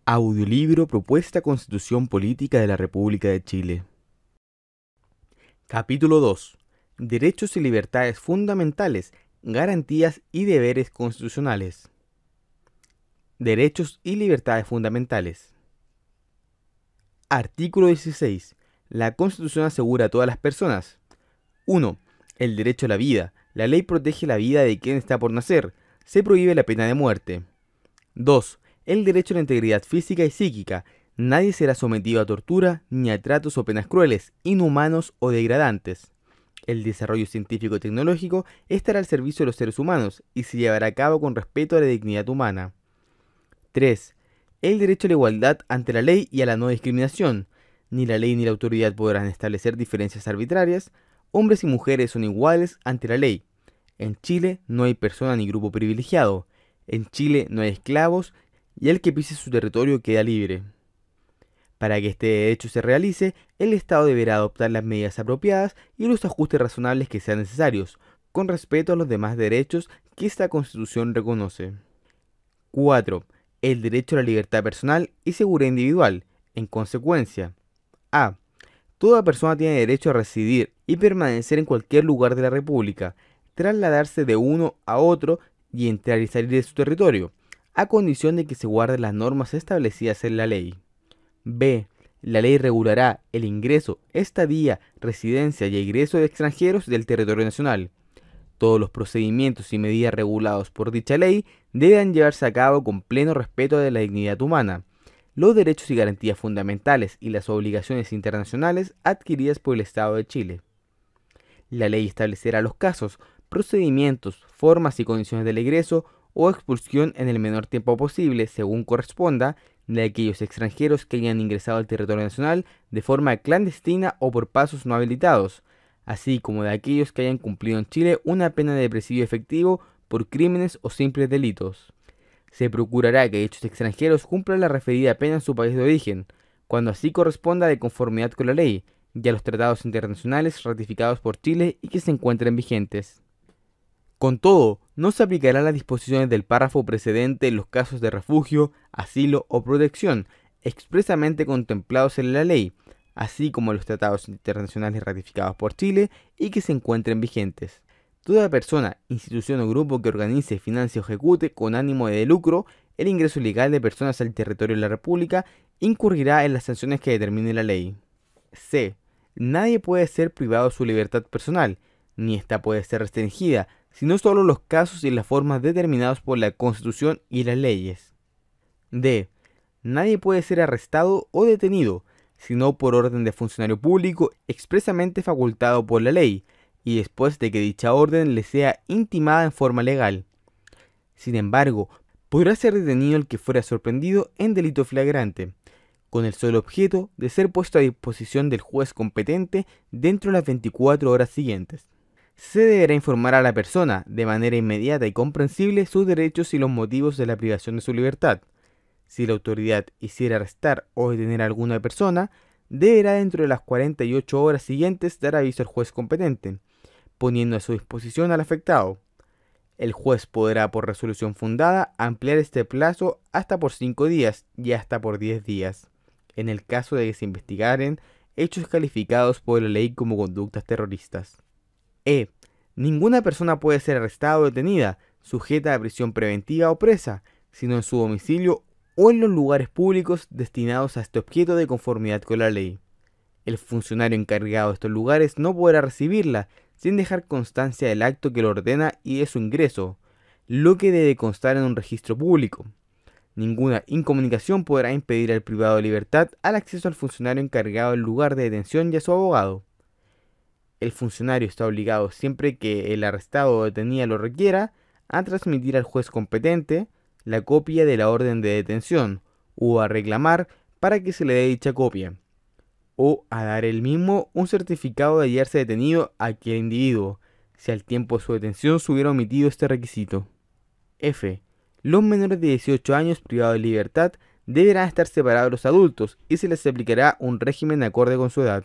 Audiolibro Propuesta Constitución Política de la República de Chile. Capítulo 2. Derechos y libertades fundamentales, garantías y deberes constitucionales. Derechos y libertades fundamentales. Artículo 16. La Constitución asegura a todas las personas: 1. El derecho a la vida. La ley protege la vida de quien está por nacer. Se prohíbe la pena de muerte. 2. El derecho a la integridad física y psíquica. Nadie será sometido a tortura ni a tratos o penas crueles, inhumanos o degradantes. El desarrollo científico y tecnológico estará al servicio de los seres humanos y se llevará a cabo con respeto a la dignidad humana. 3. El derecho a la igualdad ante la ley y a la no discriminación. Ni la ley ni la autoridad podrán establecer diferencias arbitrarias. Hombres y mujeres son iguales ante la ley. En Chile no hay persona ni grupo privilegiado. En Chile no hay esclavos y el que pise su territorio queda libre. Para que este derecho se realice, el Estado deberá adoptar las medidas apropiadas y los ajustes razonables que sean necesarios, con respeto a los demás derechos que esta Constitución reconoce. 4. El derecho a la libertad personal y seguridad individual. En consecuencia: A. Toda persona tiene derecho a residir y permanecer en cualquier lugar de la República, trasladarse de uno a otro y entrar y salir de su territorio, a condición de que se guarden las normas establecidas en la ley. B. La ley regulará el ingreso, estadía, residencia y egreso de extranjeros del territorio nacional. Todos los procedimientos y medidas regulados por dicha ley deben llevarse a cabo con pleno respeto de la dignidad humana, los derechos y garantías fundamentales y las obligaciones internacionales adquiridas por el Estado de Chile. La ley establecerá los casos, procedimientos, formas y condiciones del egreso o expulsión en el menor tiempo posible, según corresponda, de aquellos extranjeros que hayan ingresado al territorio nacional de forma clandestina o por pasos no habilitados, así como de aquellos que hayan cumplido en Chile una pena de presidio efectivo por crímenes o simples delitos. Se procurará que dichos extranjeros cumplan la referida pena en su país de origen, cuando así corresponda de conformidad con la ley y a los tratados internacionales ratificados por Chile y que se encuentren vigentes. Con todo, no se aplicarán las disposiciones del párrafo precedente en los casos de refugio, asilo o protección expresamente contemplados en la ley, así como en los tratados internacionales ratificados por Chile y que se encuentren vigentes. Toda persona, institución o grupo que organice, financie o ejecute con ánimo de lucro el ingreso ilegal de personas al territorio de la República incurrirá en las sanciones que determine la ley. C. Nadie puede ser privado de su libertad personal, ni ésta puede ser restringida, sino solo los casos y las formas determinados por la Constitución y las leyes. D. Nadie puede ser arrestado o detenido, sino por orden de funcionario público expresamente facultado por la ley, y después de que dicha orden le sea intimada en forma legal. Sin embargo, podrá ser detenido el que fuera sorprendido en delito flagrante, con el solo objeto de ser puesto a disposición del juez competente dentro de las 24 horas siguientes. Se deberá informar a la persona, de manera inmediata y comprensible, sus derechos y los motivos de la privación de su libertad. Si la autoridad hiciera arrestar o detener a alguna persona, deberá dentro de las 48 horas siguientes dar aviso al juez competente, poniendo a su disposición al afectado. El juez podrá, por resolución fundada, ampliar este plazo hasta por 5 días y hasta por 10 días, en el caso de que se investigaren hechos calificados por la ley como conductas terroristas. E. Ninguna persona puede ser arrestada o detenida, sujeta a prisión preventiva o presa, sino en su domicilio o en los lugares públicos destinados a este objeto de conformidad con la ley. El funcionario encargado de estos lugares no podrá recibirla sin dejar constancia del acto que lo ordena y de su ingreso, lo que debe constar en un registro público. Ninguna incomunicación podrá impedir al privado de libertad al acceso al funcionario encargado del lugar de detención y a su abogado. El funcionario está obligado, siempre que el arrestado o detenido lo requiera, a transmitir al juez competente la copia de la orden de detención o a reclamar para que se le dé dicha copia, o a dar él mismo un certificado de hallarse detenido a aquel individuo, si al tiempo de su detención se hubiera omitido este requisito. F. Los menores de 18 años privados de libertad deberán estar separados de los adultos y se les aplicará un régimen acorde con su edad.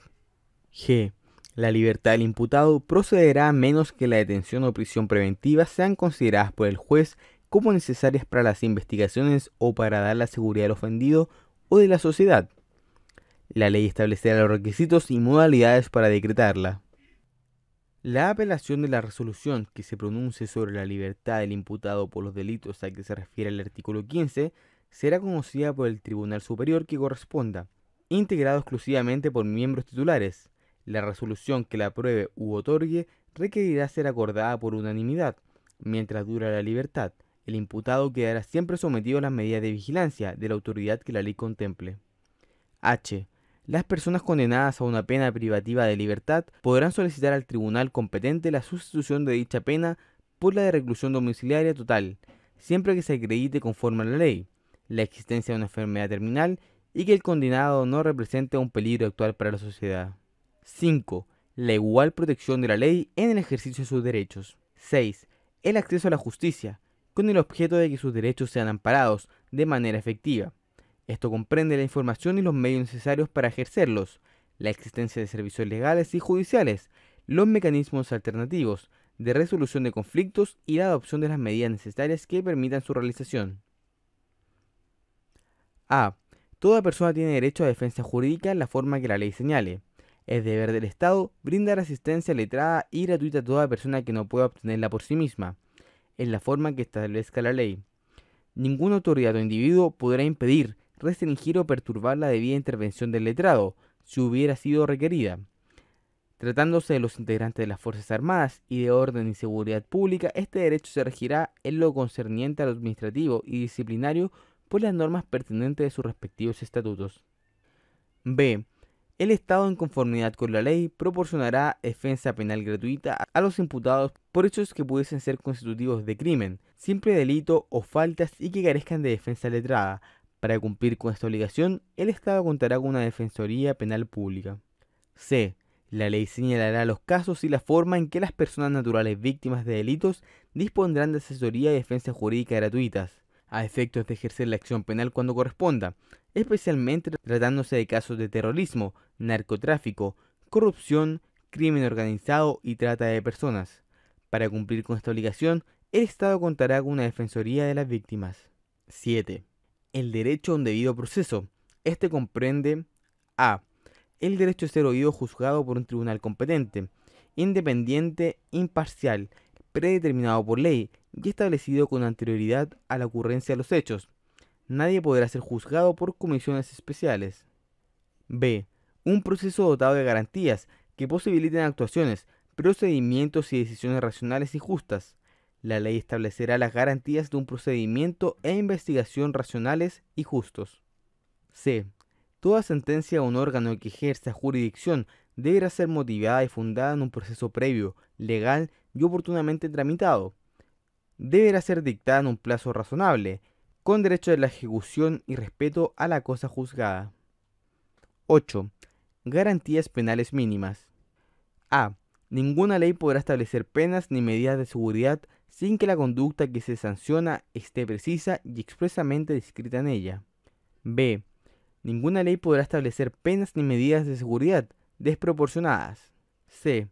G. La libertad del imputado procederá a menos que la detención o prisión preventiva sean consideradas por el juez como necesarias para las investigaciones o para dar la seguridad del ofendido o de la sociedad. La ley establecerá los requisitos y modalidades para decretarla. La apelación de la resolución que se pronuncie sobre la libertad del imputado por los delitos a que se refiere el artículo 15 será conocida por el Tribunal Superior que corresponda, integrado exclusivamente por miembros titulares. La resolución que la apruebe u otorgue requerirá ser acordada por unanimidad. Mientras dura la libertad, el imputado quedará siempre sometido a las medidas de vigilancia de la autoridad que la ley contemple. H. Las personas condenadas a una pena privativa de libertad podrán solicitar al tribunal competente la sustitución de dicha pena por la de reclusión domiciliaria total, siempre que se acredite conforme a la ley la existencia de una enfermedad terminal y que el condenado no represente un peligro actual para la sociedad. 5. La igual protección de la ley en el ejercicio de sus derechos. 6. El acceso a la justicia, con el objeto de que sus derechos sean amparados de manera efectiva. Esto comprende la información y los medios necesarios para ejercerlos, la existencia de servicios legales y judiciales, los mecanismos alternativos de resolución de conflictos y la adopción de las medidas necesarias que permitan su realización. A. Toda persona tiene derecho a defensa jurídica en la forma que la ley señale. Es deber del Estado brindar asistencia letrada y gratuita a toda persona que no pueda obtenerla por sí misma, en la forma que establezca la ley. Ninguna autoridad o individuo podrá impedir, restringir o perturbar la debida intervención del letrado, si hubiera sido requerida. Tratándose de los integrantes de las Fuerzas Armadas y de orden y seguridad pública, este derecho se regirá en lo concerniente a lo administrativo y disciplinario por las normas pertinentes de sus respectivos estatutos. B. El Estado, en conformidad con la ley, proporcionará defensa penal gratuita a los imputados por hechos que pudiesen ser constitutivos de crimen, simple delito o faltas y que carezcan de defensa letrada. Para cumplir con esta obligación, el Estado contará con una defensoría penal pública. C. La ley señalará los casos y la forma en que las personas naturales víctimas de delitos dispondrán de asesoría y defensa jurídica gratuitas, a efectos de ejercer la acción penal cuando corresponda, especialmente tratándose de casos de terrorismo, narcotráfico, corrupción, crimen organizado y trata de personas. Para cumplir con esta obligación, el Estado contará con una defensoría de las víctimas. 7. El derecho a un debido proceso. Este comprende a. El derecho a ser oído o juzgado por un tribunal competente, independiente, imparcial, predeterminado por ley y establecido con anterioridad a la ocurrencia de los hechos. Nadie podrá ser juzgado por comisiones especiales. B. Un proceso dotado de garantías que posibiliten actuaciones, procedimientos y decisiones racionales y justas. La ley establecerá las garantías de un procedimiento e investigación racionales y justos. C. Toda sentencia a un órgano que ejerza jurisdicción deberá ser motivada y fundada en un proceso previo, legal y oportunamente tramitado. Deberá ser dictada en un plazo razonable, con derecho de la ejecución y respeto a la cosa juzgada. 8. Garantías penales mínimas. A. Ninguna ley podrá establecer penas ni medidas de seguridad sin que la conducta que se sanciona esté precisa y expresamente descrita en ella. B. Ninguna ley podrá establecer penas ni medidas de seguridad desproporcionadas. C.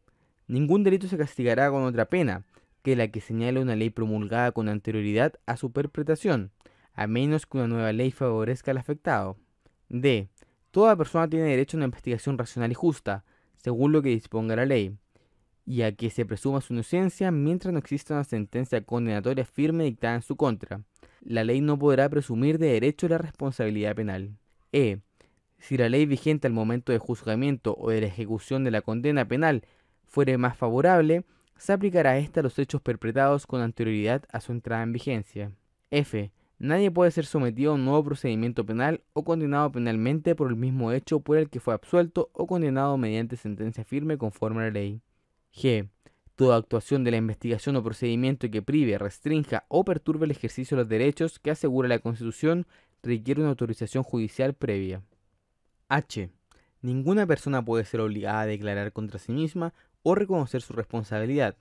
Ningún delito se castigará con otra pena que la que señale una ley promulgada con anterioridad a su perpetración, a menos que una nueva ley favorezca al afectado. D. Toda persona tiene derecho a una investigación racional y justa, según lo que disponga la ley, y a que se presuma su inocencia mientras no exista una sentencia condenatoria firme dictada en su contra. La ley no podrá presumir de derecho a la responsabilidad penal. E. Si la ley vigente al momento de juzgamiento o de la ejecución de la condena penal fuere más favorable, se aplicará a ésta a los hechos perpetrados con anterioridad a su entrada en vigencia. F. Nadie puede ser sometido a un nuevo procedimiento penal o condenado penalmente por el mismo hecho por el que fue absuelto o condenado mediante sentencia firme conforme a la ley. G. Toda actuación de la investigación o procedimiento que prive, restrinja o perturbe el ejercicio de los derechos que asegura la Constitución requiere una autorización judicial previa. H. Ninguna persona puede ser obligada a declarar contra sí misma o reconocer su responsabilidad.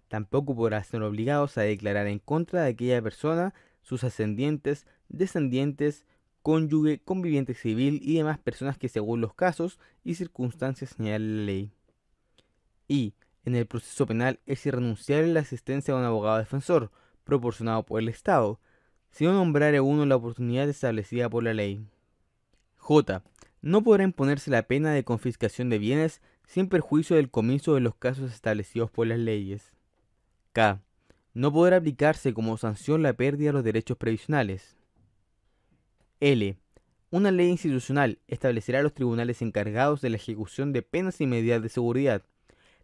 Tampoco podrá ser obligados a declarar en contra de aquella persona, sus ascendientes, descendientes, cónyuge, conviviente civil y demás personas que según los casos y circunstancias señale la ley. Y, en el proceso penal es irrenunciable la asistencia de un abogado defensor, proporcionado por el Estado, sino nombrar a uno la oportunidad establecida por la ley. J. No podrá imponerse la pena de confiscación de bienes sin perjuicio del comiso en los casos establecidos por las leyes. K. No podrá aplicarse como sanción la pérdida de los derechos previsionales. L. Una ley institucional establecerá los tribunales encargados de la ejecución de penas y medidas de seguridad,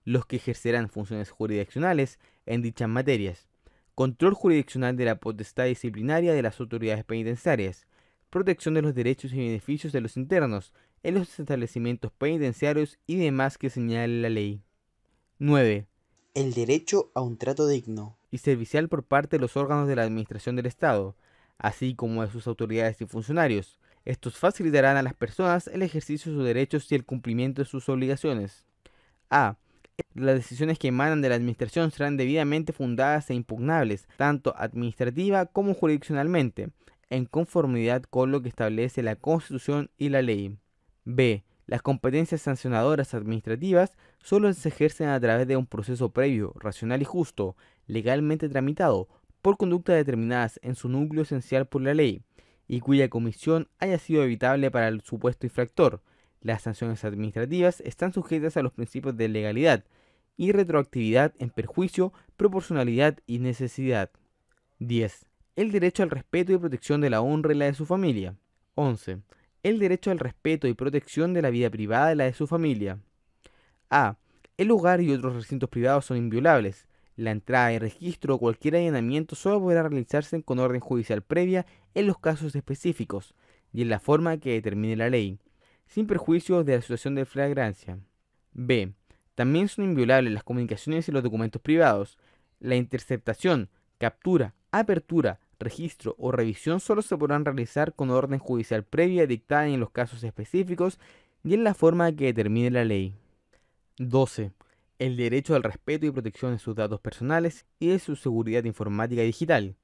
los que ejercerán funciones jurisdiccionales en dichas materias, control jurisdiccional de la potestad disciplinaria de las autoridades penitenciarias, protección de los derechos y beneficios de los internos en los establecimientos penitenciarios y demás que señale la ley. 9. El derecho a un trato digno Y servicial por parte de los órganos de la administración del Estado, así como de sus autoridades y funcionarios. Estos facilitarán a las personas el ejercicio de sus derechos y el cumplimiento de sus obligaciones. A. Las decisiones que emanan de la administración serán debidamente fundadas e impugnables, tanto administrativa como jurisdiccionalmente, en conformidad con lo que establece la Constitución y la ley. B. Las competencias sancionadoras administrativas solo se ejercen a través de un proceso previo, racional y justo, legalmente tramitado, por conductas determinadas en su núcleo esencial por la ley, y cuya comisión haya sido evitable para el supuesto infractor. Las sanciones administrativas están sujetas a los principios de legalidad y retroactividad en perjuicio, proporcionalidad y necesidad. 10. El derecho al respeto y protección de la honra y la de su familia. 11. El derecho al respeto y protección de la vida privada y la de su familia. A. El hogar y otros recintos privados son inviolables. La entrada y registro o cualquier allanamiento solo podrá realizarse con orden judicial previa en los casos específicos y en la forma que determine la ley, sin perjuicio de la situación de flagrancia. B. También son inviolables las comunicaciones y los documentos privados. La interceptación, captura, apertura, registro o revisión solo se podrán realizar con orden judicial previa dictada en los casos específicos y en la forma que determine la ley. 12. El derecho al respeto y protección de sus datos personales y de su seguridad informática y digital.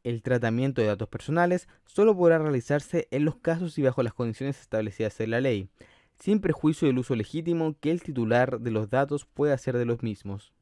El tratamiento de datos personales solo podrá realizarse en los casos y bajo las condiciones establecidas en la ley, sin perjuicio del uso legítimo que el titular de los datos pueda hacer de los mismos.